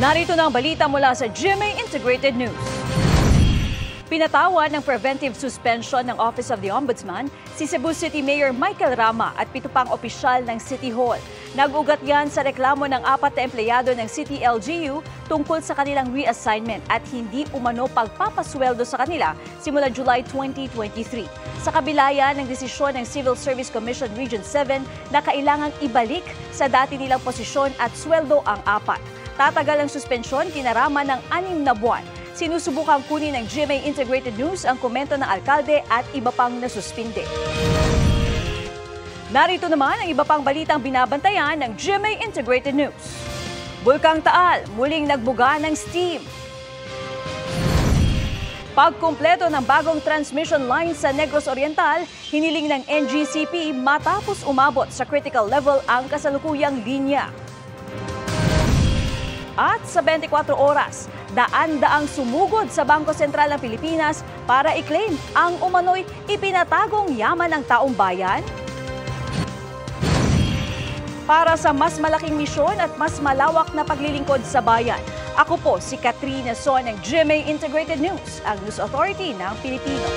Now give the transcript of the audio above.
Narito na ang balita mula sa GMA Integrated News. Pinatawan ng preventive suspension ng Office of the Ombudsman si Cebu City Mayor Michael Rama at 7 pang opisyal ng City Hall. Nag-ugat yan sa reklamo ng 4 na empleyado ng City LGU tungkol sa kanilang reassignment at hindi umano pagpapasweldo sa kanila simula July 2023. Sa kabila yan ng desisyon ng Civil Service Commission Region 7 na kailangang ibalik sa dati nilang posisyon at sweldo ang 4. Tatagal ang suspensyon kinarama ng 6 na buwan. Sinusubukang kunin ng GMA Integrated News ang komento ng alkalde at iba pang nasuspinde. Narito naman ang iba pang balitang binabantayan ng GMA Integrated News. Bulkang Taal, muling nagbuga ng steam. Pagkumpleto ng bagong transmission line sa Negros Oriental, hiniling ng NGCP matapos umabot sa critical level ang kasalukuyang linya. At sa 24 oras, daan-daang sumugod sa Bangko Sentral ng Pilipinas para i-claim ang umano'y ipinatagong yaman ng taong bayan. Para sa mas malaking misyon at mas malawak na paglilingkod sa bayan, ako po si Katrina Son ng GMA Integrated News, ang News Authority ng Pilipino.